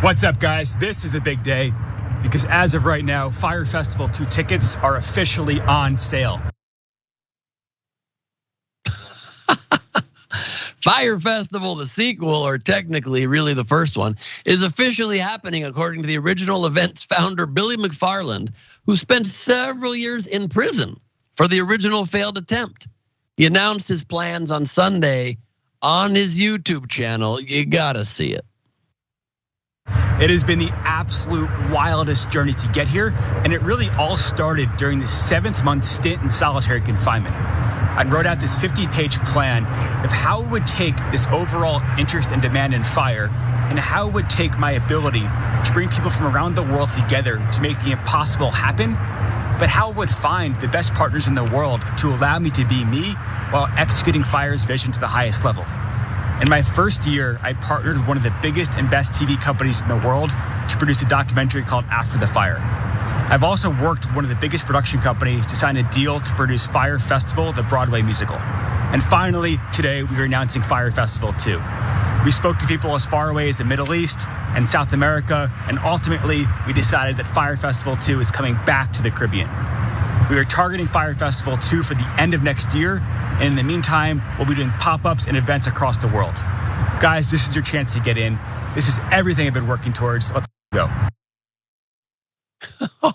What's up, guys? This is a big day because as of right now, Fyre Festival 2 tickets are officially on sale. Fyre Festival, the sequel, or technically really the first one, is officially happening according to the original event's founder, Billy McFarland, who spent several years in prison for the original failed attempt. He announced his plans on Sunday on his YouTube channel. You gotta see it. It has been the absolute wildest journey to get here, and it really all started during the 7th-month stint in solitary confinement. I wrote out this 50-page plan of how it would take this overall interest and demand in Fyre, and how it would take my ability to bring people from around the world together to make the impossible happen, but how it would find the best partners in the world to allow me to be me while executing Fyre's vision to the highest level. In my first year, I partnered with one of the biggest and best TV companies in the world to produce a documentary called After the Fire. I've also worked with one of the biggest production companies to sign a deal to produce Fyre Festival, the Broadway musical. And finally, today, we are announcing Fyre Festival 2. We spoke to people as far away as the Middle East and South America, and ultimately, we decided that Fyre Festival 2 is coming back to the Caribbean. We are targeting Fyre Festival 2 for the end of next year, and in the meantime, we'll be doing pop-ups and events across the world. Guys, this is your chance to get in. This is everything I've been working towards. Let's go.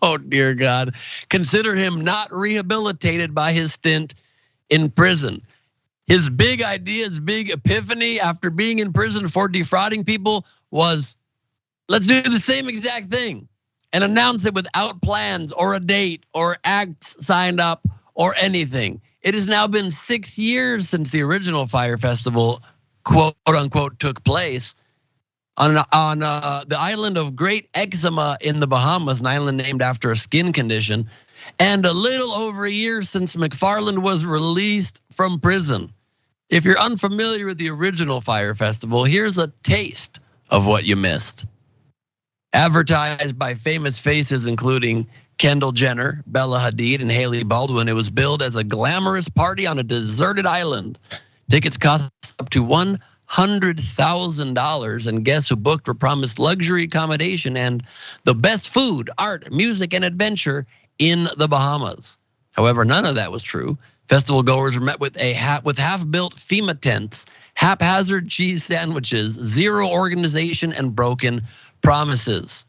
Oh, dear God. Consider him not rehabilitated by his stint in prison. His big idea, his big epiphany after being in prison for defrauding people was, let's do the same exact thing and announce it without plans or a date or acts signed up or anything. It has now been 6 years since the original Fyre Festival, quote unquote, took place on the island of Great Eczema in the Bahamas, an island named after a skin condition, and a little over a year since McFarland was released from prison. If you're unfamiliar with the original Fyre Festival, here's a taste of what you missed. Advertised by famous faces including Kendall Jenner, Bella Hadid, and Haley Baldwin, it was billed as a glamorous party on a deserted island. Tickets cost up to $100,000, and guests who booked were promised luxury accommodation and the best food, art, music, and adventure in the Bahamas. However, none of that was true. Festival goers were met with half-built FEMA tents, haphazard cheese sandwiches, zero organization, and broken promises.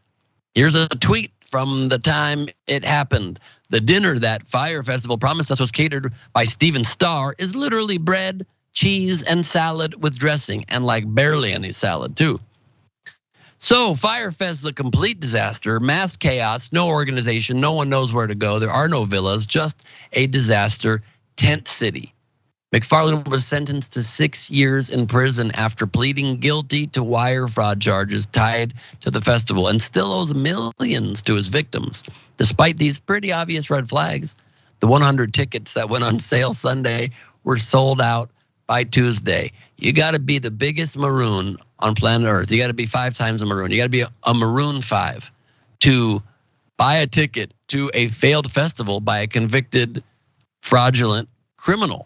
Here's a tweet from the time it happened. The dinner that Fyre Festival promised us was catered by Steven Starr is literally bread, cheese, and salad with dressing, and like barely any salad too. So Fyre Fest is a complete disaster, mass chaos, no organization, no one knows where to go. There are no villas, just a disaster tent city. McFarland was sentenced to 6 years in prison after pleading guilty to wire fraud charges tied to the festival, and still owes millions to his victims. Despite these pretty obvious red flags, the 100 tickets that went on sale Sunday were sold out by Tuesday. You gotta be the biggest maroon on planet Earth. You gotta be 5 times a maroon. You gotta be a maroon 5 to buy a ticket to a failed festival by a convicted fraudulent criminal.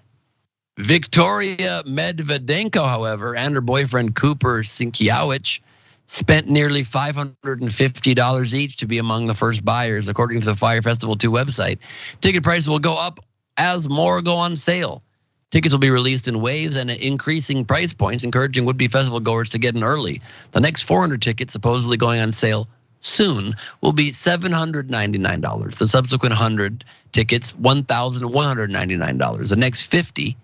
Victoria Medvedenko, however, and her boyfriend Cooper Sinkiewicz spent nearly $550 each to be among the first buyers, according to the Fyre Festival 2 website. Ticket prices will go up as more go on sale. Tickets will be released in waves and at increasing price points, encouraging would-be festival goers to get in early. The next 400 tickets, supposedly going on sale soon, will be $799. The subsequent 100 tickets, $1,199. The next 50,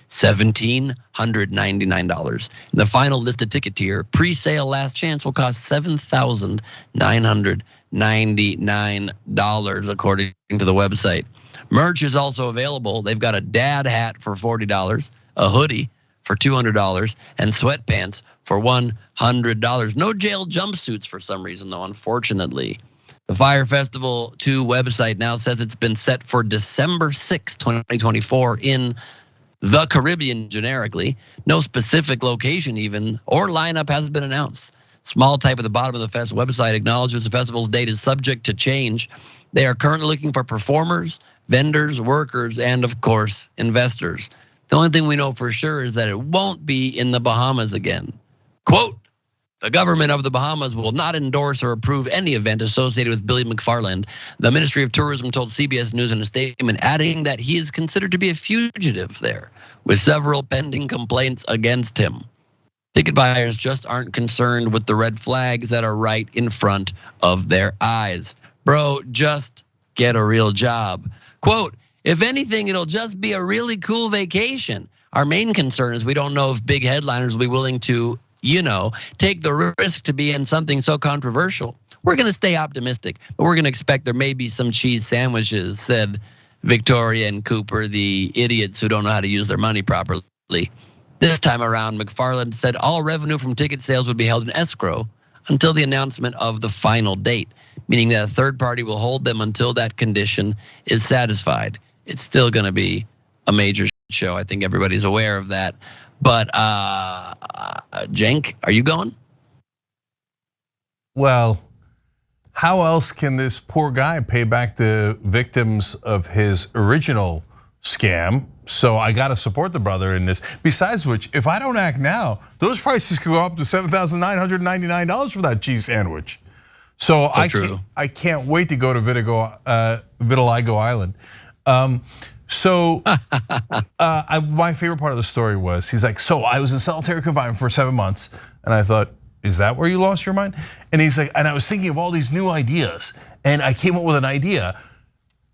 $1,799. And the final listed ticket tier, pre-sale last chance, will cost $7,999, according to the website. Merch is also available. They've got a dad hat for $40, a hoodie for $200, and sweatpants for $100. No jail jumpsuits for some reason, though, unfortunately. The Fyre Festival 2 website now says it's been set for December 6, 2024 in the Caribbean generically. No specific location even or lineup has been announced. Small type at the bottom of the fest website acknowledges the festival's date is subject to change. They are currently looking for performers, vendors, workers, and of course, investors. The only thing we know for sure is that it won't be in the Bahamas again. Quote, The government of the Bahamas will not endorse or approve any event associated with Billy McFarland. The Ministry of Tourism told CBS News in a statement, adding that he is considered to be a fugitive there, with several pending complaints against him. Ticket buyers just aren't concerned with the red flags that are right in front of their eyes. Bro, just get a real job. Quote, if anything, it'll just be a really cool vacation. Our main concern is we don't know if big headliners will be willing to, take the risk to be in something so controversial. We're going to stay optimistic, but we're going to expect there may be some cheese sandwiches, said Victoria and Cooper, the idiots who don't know how to use their money properly. This time around, McFarland said all revenue from ticket sales would be held in escrow until the announcement of the final date, meaning that a third party will hold them until that condition is satisfied. It's still going to be a major show. I think everybody's aware of that. But Cenk, are you going? Well, how else can this poor guy pay back the victims of his original scam? So I got to support the brother in this. Besides which, if I don't act now, those prices could go up to $7,999 for that cheese sandwich. So I can't wait to go to Vitiligo Island. My favorite part of the story was he's like, so I was in solitary confinement for 7 months, and I thought, is that where you lost your mind? And he's like, and I was thinking of all these new ideas, and I came up with an idea.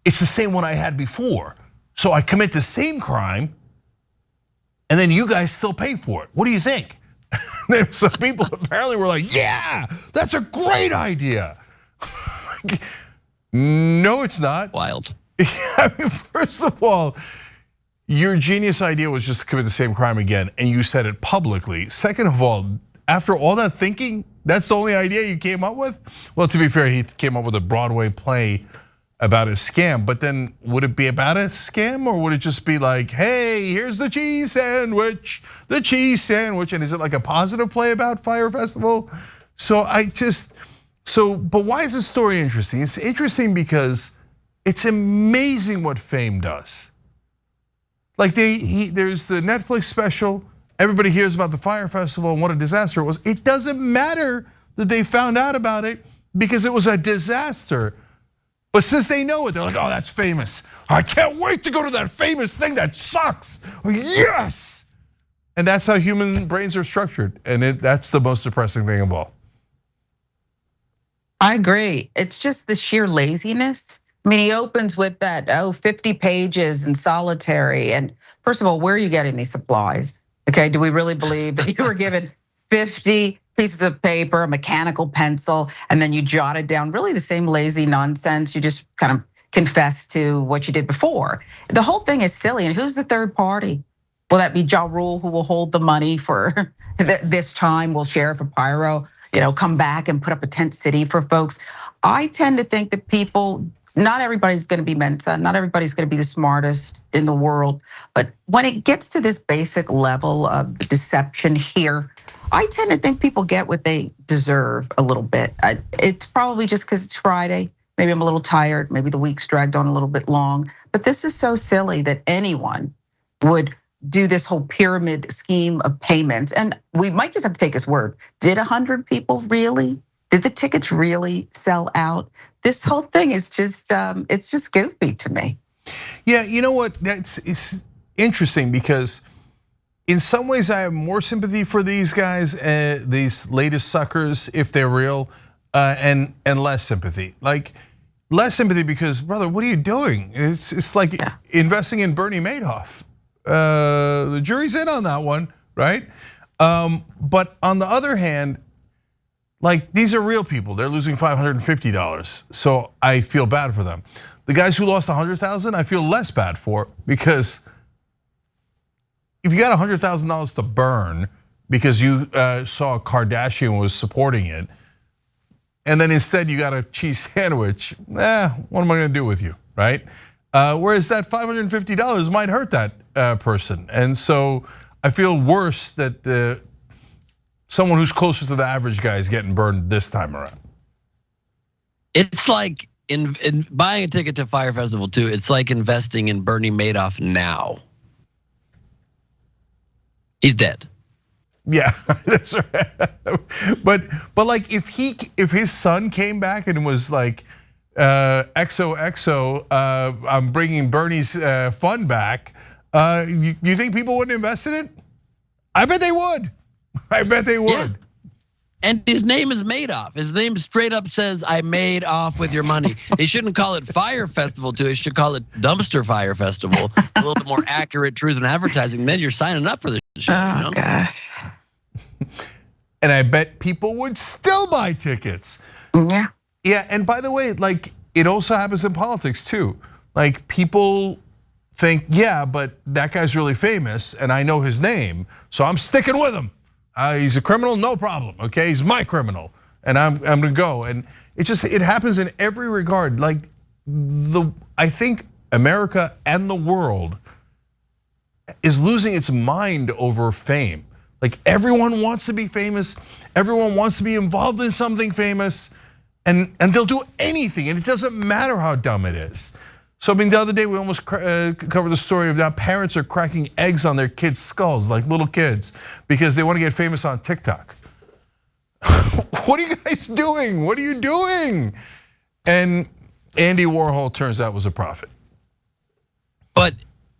It's the same one I had before. So I commit the same crime, and then you guys still pay for it. What do you think? Some people apparently were like, yeah, that's a great idea. No, it's not. Wild. I mean, first of all, your genius idea was just to commit the same crime again, and you said it publicly. Second of all, after all that thinking, that's the only idea you came up with? Well, to be fair, he came up with a Broadway play about a scam, but then would it be about a scam, or would it just be like, hey, here's the cheese sandwich, and is it like a positive play about Fyre Festival? But why is this story interesting? It's interesting because it's amazing what fame does. Like there's the Netflix special, everybody hears about the Fyre Festival and what a disaster it was. It doesn't matter that they found out about it because it was a disaster. But since they know it, they're like, oh, that's famous. I can't wait to go to that famous thing that sucks. Yes! And that's how human brains are structured. And that's the most depressing thing of all. I agree. It's just the sheer laziness. I mean, he opens with that, 50 pages in solitary. And first of all, where are you getting these supplies? Okay, do we really believe that you were given 50 pieces of paper, a mechanical pencil, and then you jotted down really the same lazy nonsense? You just kind of confessed to what you did before. The whole thing is silly. And who's the third party? Will that be Ja Rule, who will hold the money for this time? Will Sheriff of Pyro, come back and put up a tent city for folks? I tend to think that people, not everybody's gonna be Mensa, not everybody's gonna be the smartest in the world. But when it gets to this basic level of deception here, I tend to think people get what they deserve a little bit. It's probably just because it's Friday. Maybe I'm a little tired, maybe the week's dragged on a little bit long. But this is so silly that anyone would do this whole pyramid scheme of payments. And we might just have to take his word. Did 100 people really? Did the tickets really sell out? This whole thing is just, it's just goofy to me. Yeah, you know what? It's interesting because in some ways I have more sympathy for these guys, these latest suckers, if they're real, and less sympathy. Like less sympathy because, brother, what are you doing? It's like investing in Bernie Madoff. The jury's in on that one, right? But on the other hand, like these are real people. They're losing $550, so I feel bad for them. The guys who lost 100,000, I feel less bad for, because if you got $100,000 to burn because you saw a Kardashian was supporting it, and then instead you got a cheese sandwich, what am I gonna do with you, right? Whereas that $550 might hurt that person. And so I feel worse that someone who's closer to the average guy is getting burned this time around. It's like in buying a ticket to Fyre Festival too, it's like investing in Bernie Madoff now. He's dead. Yeah, that's right. But like if his son came back and was like, XOXO, I'm bringing Bernie's fund back. You think people wouldn't invest in it? I bet they would. I bet they would. Yeah. And his name is Madoff. His name straight up says, I made off with your money. They shouldn't call it Fire Festival 2. They should call it Dumpster Fire Festival. A little bit more accurate truth in advertising. Then you're signing up for this shit. Oh, you know? gosh. And I bet people would still buy tickets. Yeah. Yeah, and by the way, like it also happens in politics too. Like people think, yeah, but that guy's really famous and I know his name, so I'm sticking with him. He's a criminal, no problem, okay? He's my criminal, and I'm gonna go. And it happens in every regard. Like I think America and the world is losing its mind over fame. Like everyone wants to be famous, everyone wants to be involved in something famous, and they'll do anything, and it doesn't matter how dumb it is. So I mean, the other day we almost covered the story of now parents are cracking eggs on their kids' skulls, like little kids, because they want to get famous on TikTok. What are you guys doing? What are you doing? And Andy Warhol turns out was a prophet. But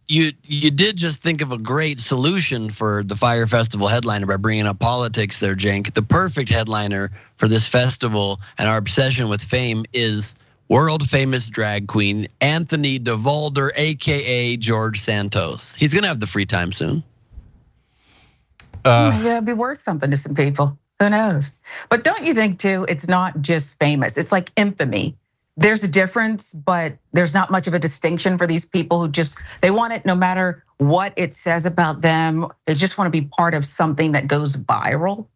you did just think of a great solution for the Fire Festival headliner by bringing up politics there, Cenk. The perfect headliner for this festival and our obsession with fame is world famous drag queen Anthony DeVolder, AKA George Santos. He's gonna have the free time soon. Yeah, it'd be worth something to some people. Who knows? But don't you think too, it's not just famous, it's like infamy. There's a difference, but there's not much of a distinction for these people who they want it no matter what it says about them. They just want to be part of something that goes viral.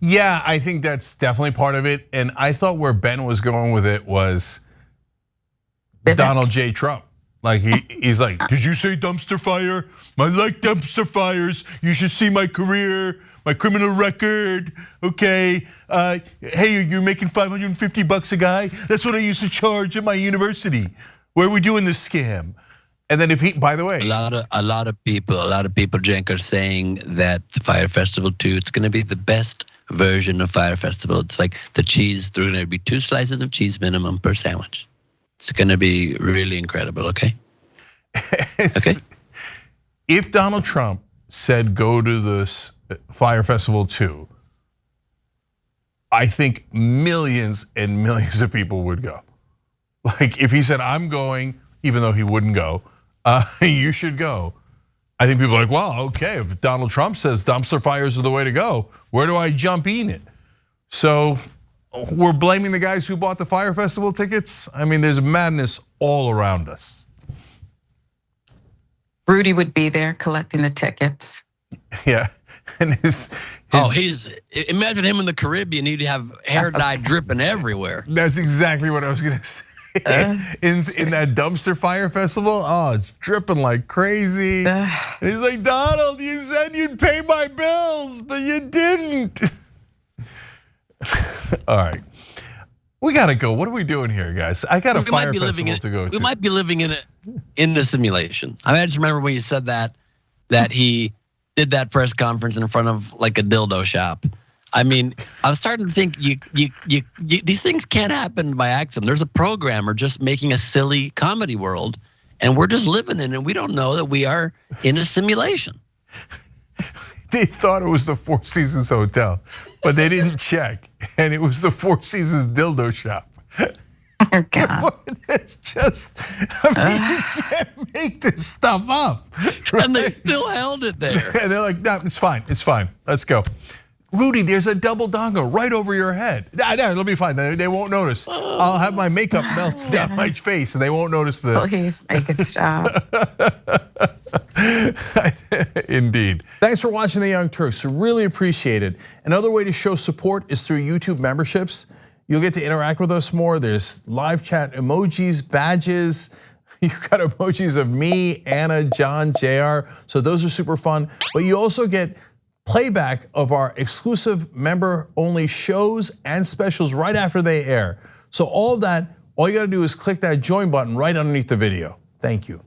Yeah, I think that's definitely part of it. And I thought where Ben was going with it was Donald J. Trump. Like he's like, did you say dumpster fire? I like dumpster fires. You should see my career, my criminal record. Okay, hey, you're making $550 a guy? That's what I used to charge at my university. Where are we doing this scam? And then by the way, a lot of people, Cenk, are saying that the Fire Festival 2, it's gonna be the best version of Fire Festival. It's like the cheese, there are gonna be 2 slices of cheese minimum per sandwich. It's gonna be really incredible, okay? Okay. If Donald Trump said go to this Fire Festival 2, I think millions and millions of people would go. Like if he said, I'm going, even though he wouldn't go, you should go. I think people are like, well, okay, if Donald Trump says dumpster fires are the way to go, where do I jump in it? So we're blaming the guys who bought the Fire Festival tickets. I mean, there's madness all around us. Rudy would be there collecting the tickets. Yeah, and imagine him in the Caribbean, he'd have hair dye dripping everywhere. That's exactly what I was gonna say. In that dumpster fire festival, oh, it's dripping like crazy. And he's like, Donald, you said you'd pay my bills, but you didn't. All right, we gotta go. What are we doing here, guys? I got a fire festival to go to. We might be living in a simulation. I just remember when you said that he did that press conference in front of like a dildo shop. I mean, I'm starting to think these things can't happen by accident. There's a programmer just making a silly comedy world, and we're just living in it. We don't know that we are in a simulation. They thought it was the Four Seasons Hotel, but they didn't check, and it was the Four Seasons dildo shop. Oh, God. It's just, I mean, you can't make this stuff up. Right? And they still held it there. And they're like, no, it's fine, let's go. Rudy, there's a double dongo right over your head. No, it'll be fine, they won't notice. I'll have my makeup melt down my face and they won't notice the. Please make it stop. Indeed. Thanks for watching The Young Turks, really appreciate it. Another way to show support is through YouTube memberships. You'll get to interact with us more. There's live chat emojis, badges. You've got emojis of me, Anna, John, JR. So those are super fun. But you also get playback of our exclusive member-only shows and specials right after they air. So all of that, all you gotta do is click that join button right underneath the video. Thank you.